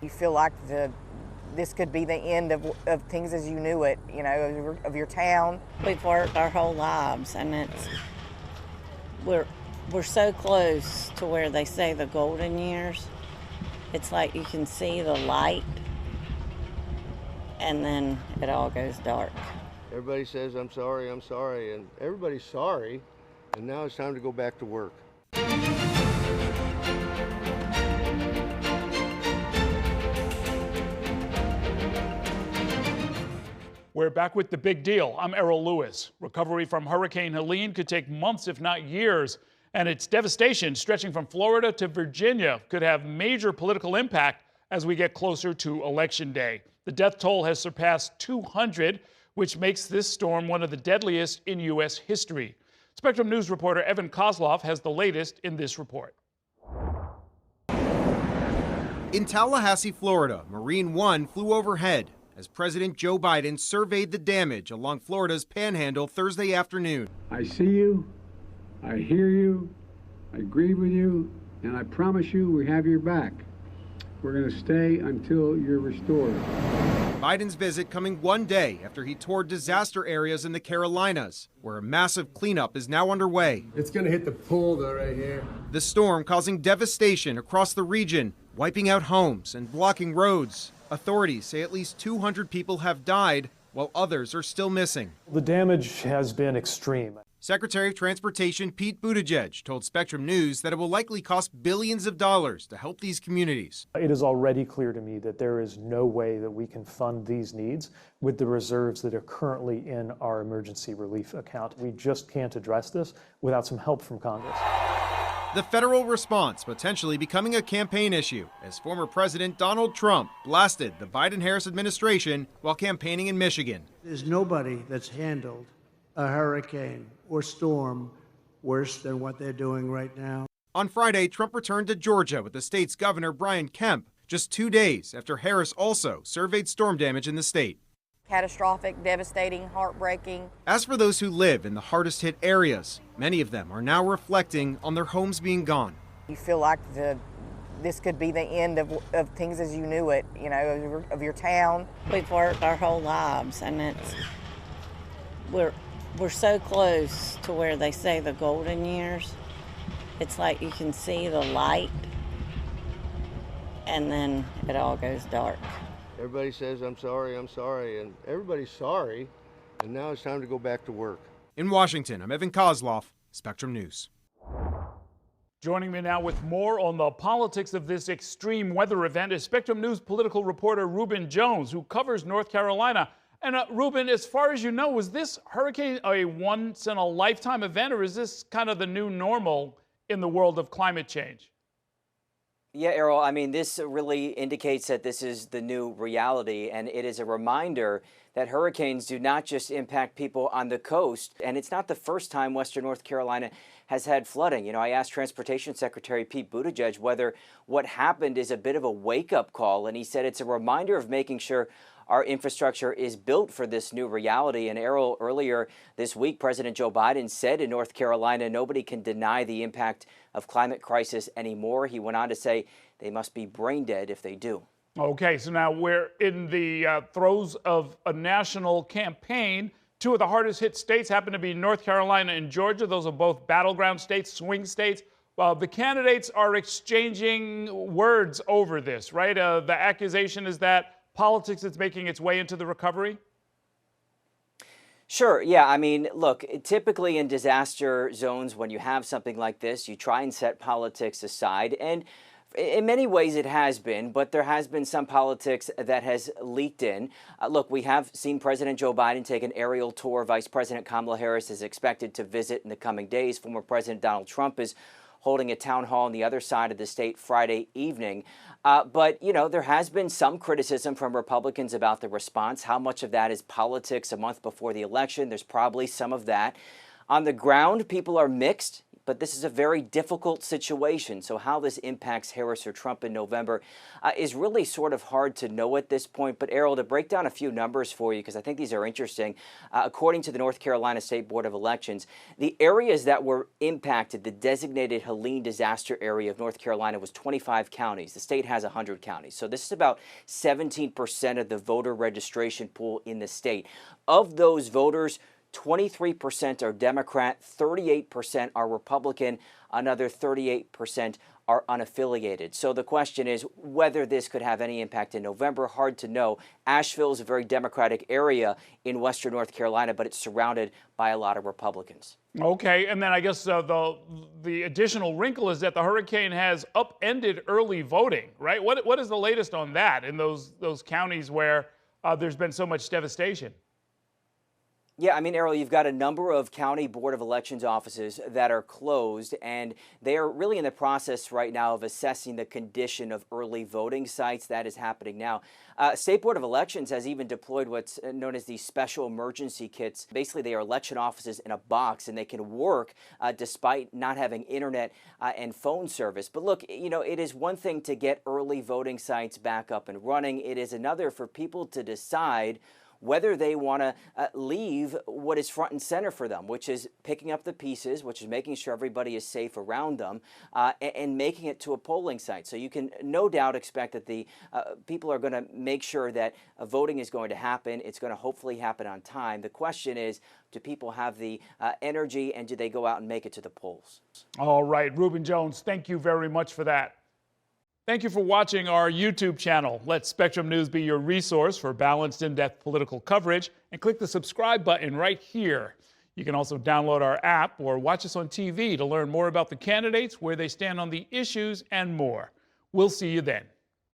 You feel like this could be the end of things as you knew it, you know, of your town. We've worked our whole lives, and we're so close to where they say the golden years. It's like you can see the light, and then it all goes dark. Everybody says, I'm sorry, and everybody's sorry, and now it's time to go back to work. We're back with the big deal. I'm Errol Louis. Recovery from Hurricane Helene could take months, if not years, and its devastation, stretching from Florida to Virginia, could have major political impact as we get closer to Election Day. The death toll has surpassed 200, which makes this storm one of the deadliest in U.S. history. Spectrum News reporter Evan Kozloff has the latest in this report. In Tallahassee, Florida, Marine One flew overhead as President Joe Biden surveyed the damage along Florida's Panhandle Thursday afternoon. I see you, I hear you, I grieve with you, and I promise you we have your back. We're going to stay until you're restored. Biden's visit coming one day after he toured disaster areas in the Carolinas, where a massive cleanup is now underway. It's going to hit the pool though right here. The storm causing devastation across the region, wiping out homes and blocking roads. Authorities say at least 200 people have died, while others are still missing. The damage has been extreme. Secretary of Transportation Pete Buttigieg told Spectrum News that it will likely cost billions of dollars to help these communities. It is already clear to me that there is no way that we can fund these needs with the reserves that are currently in our emergency relief account. We just can't address this without some help from Congress. The federal response potentially becoming a campaign issue as former President Donald Trump blasted the Biden-Harris administration while campaigning in Michigan. There's nobody that's handled a hurricane or storm worse than what they're doing right now. On Friday, Trump returned to Georgia with the state's Governor Brian Kemp, just 2 days after Harris also surveyed storm damage in the state. Catastrophic, devastating, heartbreaking. As for those who live in the hardest hit areas, many of them are now reflecting on their homes being gone. You feel like this could be the end of things as you knew it, you know, of your town. We've worked our whole lives, and we're so close to where they say the golden years. It's like you can see the light, and then it all goes dark. Everybody says, I'm sorry, and everybody's sorry, and now it's time to go back to work. In Washington, I'm Evan Kozloff, Spectrum News. Joining me now with more on the politics of this extreme weather event is Spectrum News political reporter Reuben Jones, who covers North Carolina. And Reuben, as far as you know, was this hurricane a once-in-a-lifetime event, or is this kind of the new normal in the world of climate change? Yeah, Errol, I mean, this really indicates that this is the new reality, and it is a reminder that hurricanes do not just impact people on the coast, and it's not the first time Western North Carolina has had flooding. You know, I asked Transportation Secretary Pete Buttigieg whether what happened is a bit of a wake-up call, and he said it's a reminder of making sure our infrastructure is built for this new reality. And Errol, earlier this week, President Joe Biden said in North Carolina, nobody can deny the impact of climate crisis anymore. He went on to say they must be brain dead if they do. Okay, so now we're in the throes of a national campaign. Two of the hardest hit states happen to be North Carolina and Georgia. Those are both battleground states, swing states. Well, the candidates are exchanging words over this, right? The accusation is that politics is making its way into the recovery? Sure, yeah. I mean, look, typically in disaster zones, when you have something like this, you try and set politics aside. And in many ways it has been, but there has been some politics that has leaked in. Look, we have seen President Joe Biden take an aerial tour. Vice President Kamala Harris is expected to visit in the coming days. Former President Donald Trump is holding a town hall on the other side of the state Friday evening. But, you know, there has been some criticism from Republicans about the response. How much of that is politics a month before the election? There's probably some of that. On the ground, people are mixed. but this is a very difficult situation. So how this impacts Harris or Trump in November is really sort of hard to know at this point. But Errol, to break down a few numbers for you, because I think these are interesting, according to the North Carolina State Board of Elections, the areas that were impacted, the designated Helene disaster area of North Carolina was 25 counties. The state has 100 counties. So this is about 17% of the voter registration pool in the state. Of those voters, 23% are Democrat, 38% are Republican, another 38% are unaffiliated. So the question is whether this could have any impact in November. Hard to know. Asheville is a very Democratic area in western North Carolina, but it's surrounded by a lot of Republicans. Okay, and then I guess the additional wrinkle is that the hurricane has upended early voting, right? What is the latest on that in those counties where there's been so much devastation? Yeah, I mean, Errol, you've got a number of county board of elections offices that are closed, and they are really in the process right now of assessing the condition of early voting sites. That is happening now. State Board of Elections has even deployed what's known as these special emergency kits. Basically, they are election offices in a box, and they can work despite not having internet and phone service. But look, you know, it is one thing to get early voting sites back up and running. It is another for people to decide whether they want to leave what is front and center for them, which is picking up the pieces, which is making sure everybody is safe around them, and making it to a polling site. So you can no doubt expect that the people are going to make sure that voting is going to happen. It's going to hopefully happen on time. The question is, do people have the energy, and do they go out and make it to the polls? All right, Reuben Jones, thank you very much for that. Thank you for watching our YouTube channel. Let Spectrum News be your resource for balanced, in-depth political coverage, and click the subscribe button right here. You can also download our app or watch us on TV to learn more about the candidates, where they stand on the issues, and more. We'll see you then.